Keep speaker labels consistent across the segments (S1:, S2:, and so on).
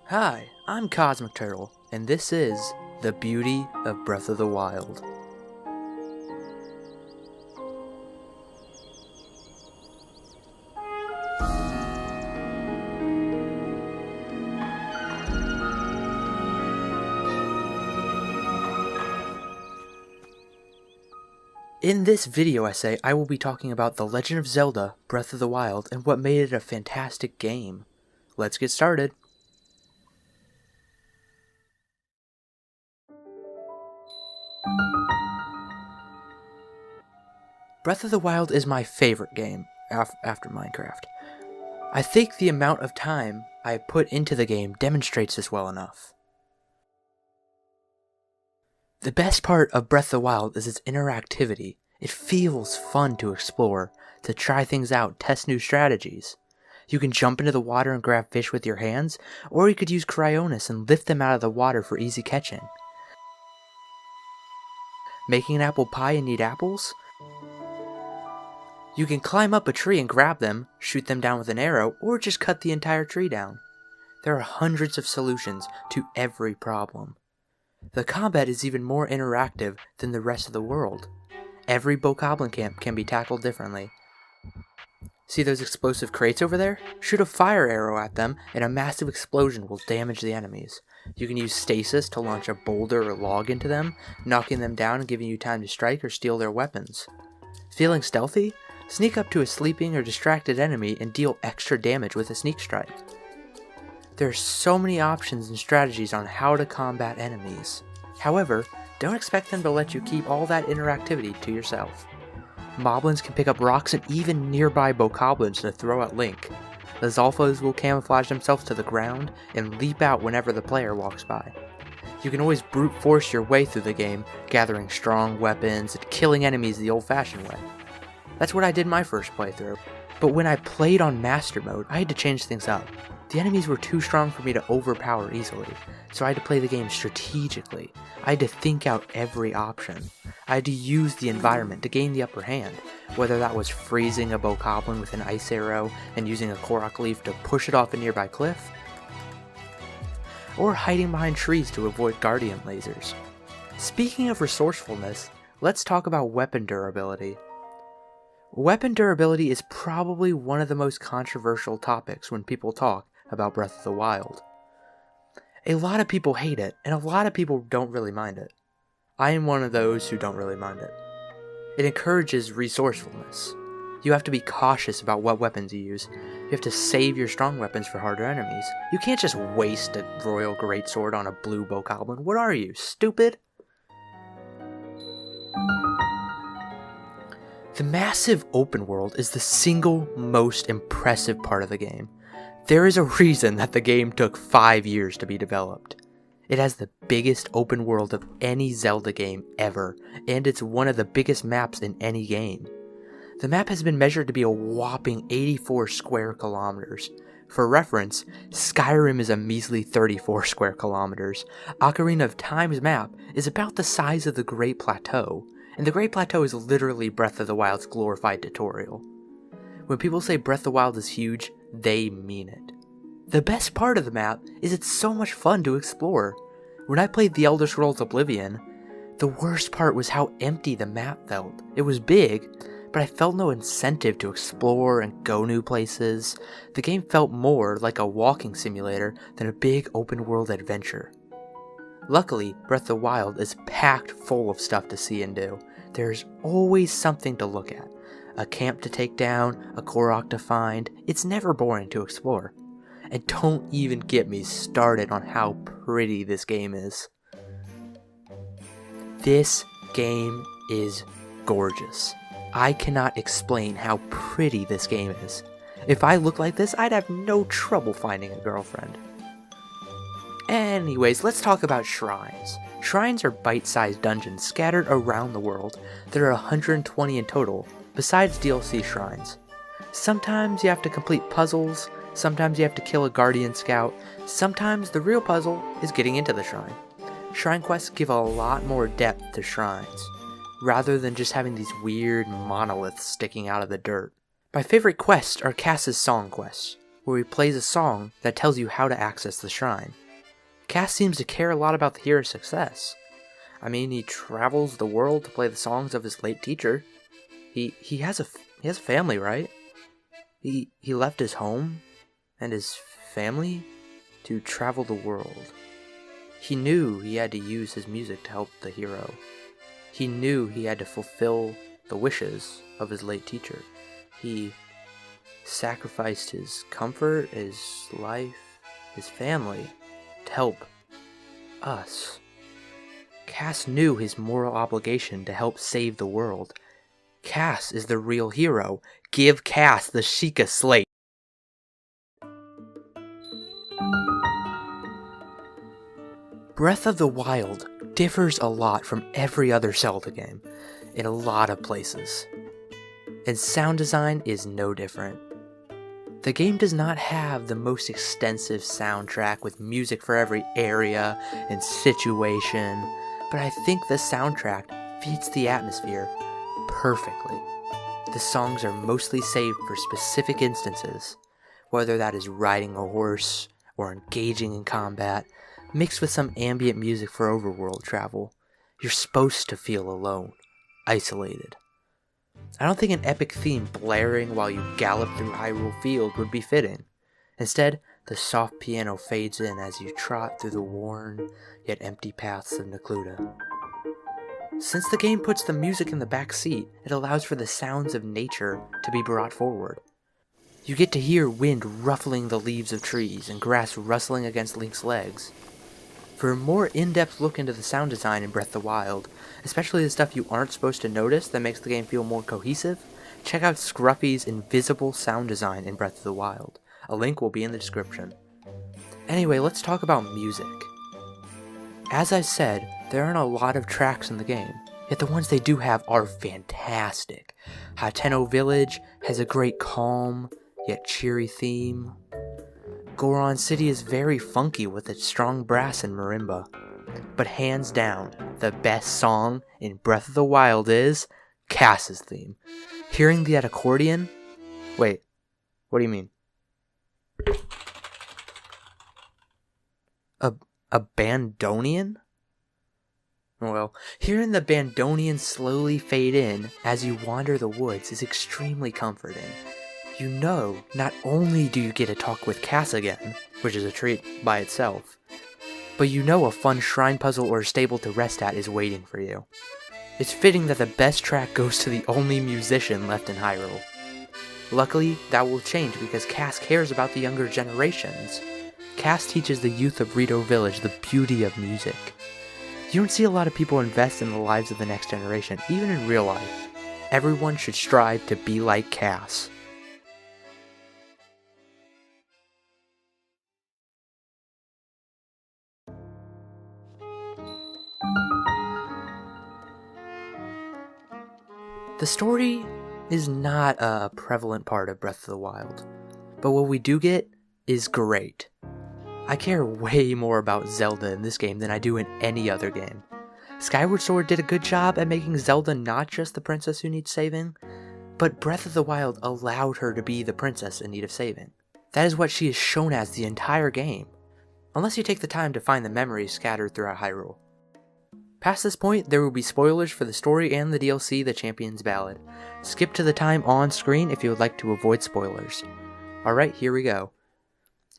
S1: Hi, I'm Cosmic Turtle, and this is The Beauty of Breath of the Wild. In this video essay, I will be talking about The Legend of Zelda, Breath of the Wild, and what made it a fantastic game. Let's get started. Breath of the Wild is my favorite game after Minecraft. I think the amount of time I put into the game demonstrates this well enough. The best part of Breath of the Wild is its interactivity. It feels fun to explore, to try things out, test new strategies. You can jump into the water and grab fish with your hands, or you could use Cryonis and lift them out of the water for easy catching. Making an apple pie and eat apples? You can climb up a tree and grab them, shoot them down with an arrow, or just cut the entire tree down. There are hundreds of solutions to every problem. The combat is even more interactive than the rest of the world. Every bokoblin camp can be tackled differently. See those explosive crates over there? Shoot a fire arrow at them and a massive explosion will damage the enemies. You can use stasis to launch a boulder or log into them, knocking them down and giving you time to strike or steal their weapons. Feeling stealthy? Sneak up to a sleeping or distracted enemy and deal extra damage with a sneak strike. There are so many options and strategies on how to combat enemies. However, don't expect them to let you keep all that interactivity to yourself. Moblins can pick up rocks and even nearby bokoblins to throw at Link. The Zolfos will camouflage themselves to the ground and leap out whenever the player walks by. You can always brute force your way through the game, gathering strong weapons and killing enemies the old-fashioned way. That's what I did my first playthrough, but when I played on Master Mode, I had to change things up. The enemies were too strong for me to overpower easily, so I had to play the game strategically. I had to think out every option. I had to use the environment to gain the upper hand, whether that was freezing a bokoblin with an ice arrow and using a korok leaf to push it off a nearby cliff, or hiding behind trees to avoid guardian lasers. Speaking of resourcefulness, let's talk about weapon durability. Weapon durability is probably one of the most controversial topics when people talk about Breath of the Wild. A lot of people hate it, and a lot of people don't really mind it. I am one of those who don't really mind it. It encourages resourcefulness. You have to be cautious about what weapons you use. You have to save your strong weapons for harder enemies. You can't just waste a royal greatsword on a blue bokoblin. What are you, stupid? The massive open world is the single most impressive part of the game. There is a reason that the game took 5 years to be developed. It has the biggest open world of any Zelda game ever, and it's one of the biggest maps in any game. The map has been measured to be a whopping 84 square kilometers. For reference, Skyrim is a measly 34 square kilometers. Ocarina of Time's map is about the size of the Great Plateau. And the Great Plateau is literally Breath of the Wild's glorified tutorial. When people say Breath of the Wild is huge, they mean it. The best part of the map is it's so much fun to explore. When I played The Elder Scrolls Oblivion, the worst part was how empty the map felt. It was big, but I felt no incentive to explore and go new places. The game felt more like a walking simulator than a big open world adventure. Luckily, Breath of the Wild is packed full of stuff to see and do. There's always something to look at. A camp to take down, a korok to find. It's never boring to explore. And don't even get me started on how pretty this game is. This game is gorgeous. I cannot explain how pretty this game is. If I looked like this, I'd have no trouble finding a girlfriend. Anyways, let's talk about shrines. Shrines are bite-sized dungeons scattered around the world. There are 120 in total, besides DLC shrines. Sometimes you have to complete puzzles, sometimes you have to kill a guardian scout, sometimes the real puzzle is getting into the shrine. Shrine quests give a lot more depth to shrines. rather than just having these weird monoliths sticking out of the dirt. My favorite quests are Cass's song quests, where he plays a song that tells you how to access the shrine. Cass seems to care a lot about the hero's success. I mean, he travels the world to play the songs of his late teacher. He has a family, right? He left his home and his family to travel the world. He knew he had to use his music to help the hero. He knew he had to fulfill the wishes of his late teacher. He sacrificed his comfort, his life, his family to help us. Cass knew his moral obligation to help save the world. Cass is the real hero. Give Cass the Sheikah Slate. Breath of the Wild differs a lot from every other Zelda game in a lot of places, and sound design is no different. The game does not have the most extensive soundtrack with music for every area and situation, but I think the soundtrack fits the atmosphere perfectly. The songs are mostly saved for specific instances, whether that is riding a horse or engaging in combat, mixed with some ambient music for overworld travel. You're supposed to feel alone, isolated. I don't think an epic theme blaring while you gallop through Hyrule Field would be fitting. Instead, the soft piano fades in as you trot through the worn, yet empty paths of Necluda. Since the game puts the music in the back seat, it allows for the sounds of nature to be brought forward. You get to hear wind ruffling the leaves of trees and grass rustling against Link's legs. For a more in-depth look into the sound design in Breath of the Wild, especially the stuff you aren't supposed to notice that makes the game feel more cohesive, check out Scruffy's invisible sound design in Breath of the Wild. A link will be in the description. Anyway, let's talk about music. As I said, there aren't a lot of tracks in the game, yet the ones they do have are fantastic. Hateno Village has a great calm, yet cheery theme. Goron City is very funky with its strong brass and marimba. But hands down, the best song in Breath of the Wild is Cass's theme. Hearing that accordion? Wait, what do you mean? A bandonian? Well, hearing the bandonian slowly fade in as you wander the woods is extremely comforting. You know, not only do you get to talk with Cass again, which is a treat by itself, but you know a fun shrine puzzle or stable to rest at is waiting for you. It's fitting that the best track goes to the only musician left in Hyrule. Luckily, that will change because Cass cares about the younger generations. Cass teaches the youth of Rito Village the beauty of music. You don't see a lot of people invest in the lives of the next generation, even in real life. Everyone should strive to be like Cass. The story is not a prevalent part of Breath of the Wild, but what we do get is great. I care way more about Zelda in this game than I do in any other game. Skyward Sword did a good job at making Zelda not just the princess who needs saving, but Breath of the Wild allowed her to be the princess in need of saving. That is what she is shown as the entire game, unless you take the time to find the memories scattered throughout Hyrule. Past this point, there will be spoilers for the story and the DLC, The Champion's Ballad. Skip to the time on screen if you would like to avoid spoilers. Alright, here we go.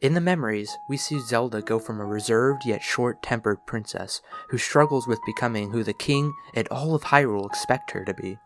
S1: In the memories, we see Zelda go from a reserved yet short-tempered princess who struggles with becoming who the king and all of Hyrule expect her to be.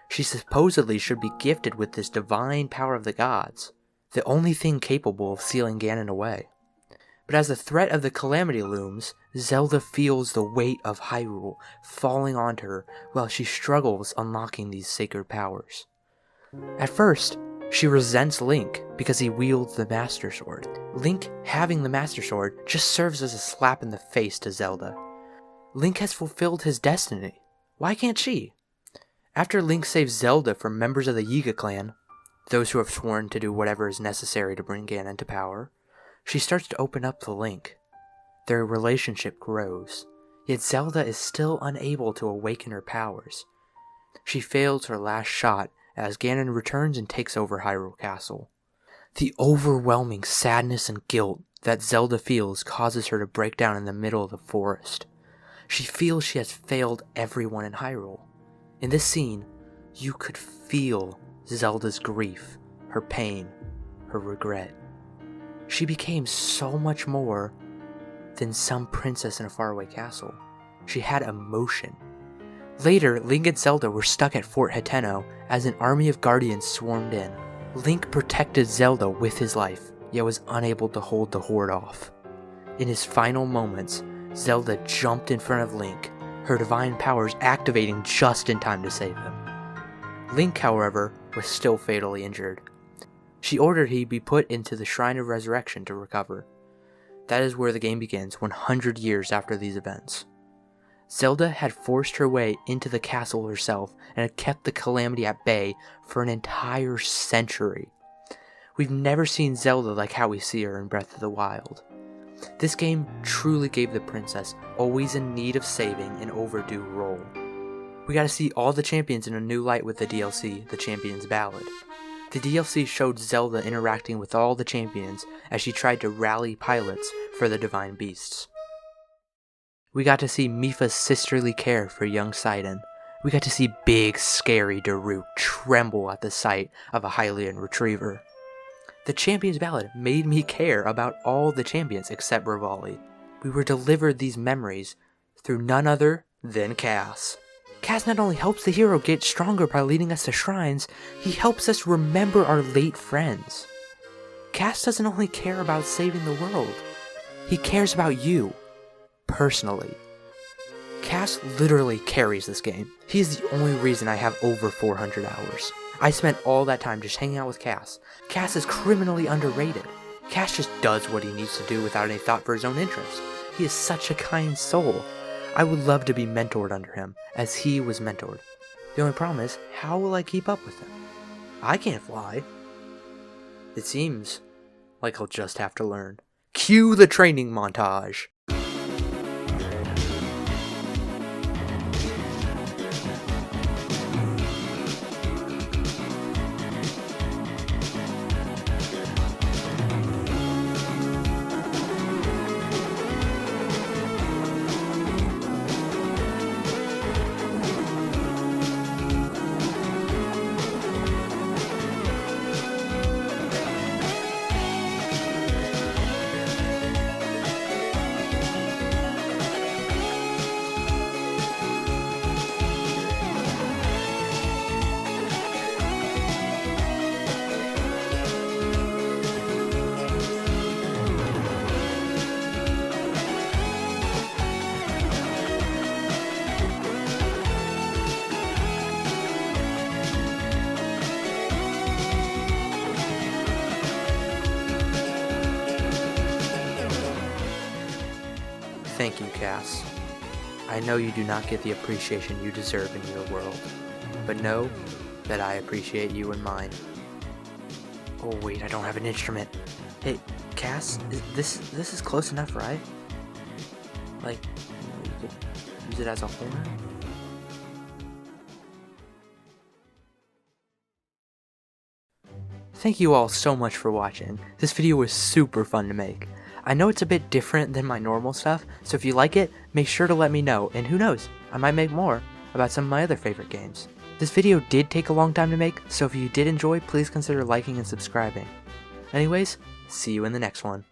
S1: She supposedly should be gifted with this divine power of the gods, the only thing capable of sealing Ganon away. But as the threat of the calamity looms, Zelda feels the weight of Hyrule falling onto her while she struggles unlocking these sacred powers. At first, she resents Link because he wields the Master Sword. Link having the Master Sword just serves as a slap in the face to Zelda. Link has fulfilled his destiny. Why can't she? After Link saves Zelda from members of the Yiga clan, those who have sworn to do whatever is necessary to bring Ganon to power, she starts to open up to Link. Their relationship grows, yet Zelda is still unable to awaken her powers. She fails her last shot as Ganon returns and takes over Hyrule Castle. The overwhelming sadness and guilt that Zelda feels causes her to break down in the middle of the forest. She feels she has failed everyone in Hyrule. In this scene, you could feel Zelda's grief, her pain, her regret. She became so much more than some princess in a faraway castle. She had emotion. Later, Link and Zelda were stuck at Fort Hateno as an army of guardians swarmed in. Link protected Zelda with his life, yet was unable to hold the horde off. In his final moments, Zelda jumped in front of Link, her divine powers activating just in time to save him. Link, however, was still fatally injured. She ordered he be put into the Shrine of Resurrection to recover. That is where the game begins, 100 years after these events. Zelda had forced her way into the castle herself and had kept the calamity at bay for an entire century. We've never seen Zelda like how we see her in Breath of the Wild. This game truly gave the princess, always in need of saving, an overdue role. We got to see all the champions in a new light with the DLC, The Champion's Ballad. The DLC showed Zelda interacting with all the champions as she tried to rally pilots for the divine beasts. We got to see Mipha's sisterly care for young Sidon. We got to see big, scary Daruk tremble at the sight of a Hylian retriever. The Champion's Ballad made me care about all the champions except Revali. We were delivered these memories through none other than Cass. Cass not only helps the hero get stronger by leading us to shrines, he helps us remember our late friends. Cass doesn't only care about saving the world, he cares about you, personally. Cass literally carries this game. He is the only reason I have over 400 hours. I spent all that time just hanging out with Cass. Cass is criminally underrated. Cass just does what he needs to do without any thought for his own interests. He is such a kind soul. I would love to be mentored under him, as he was mentored. The only problem is, how will I keep up with him? I can't fly. It seems like I'll just have to learn. Cue the training montage! Thank you, Cass. I know you do not get the appreciation you deserve in your world, but know that I appreciate you in mine. Oh wait, I don't have an instrument. Hey, Cass, this is close enough, right? Like, you could use it as a horn? Thank you all so much for watching. This video was super fun to make. I know it's a bit different than my normal stuff, so if you like it, make sure to let me know, and who knows, I might make more about some of my other favorite games. This video did take a long time to make, so if you did enjoy, please consider liking and subscribing. Anyways, see you in the next one.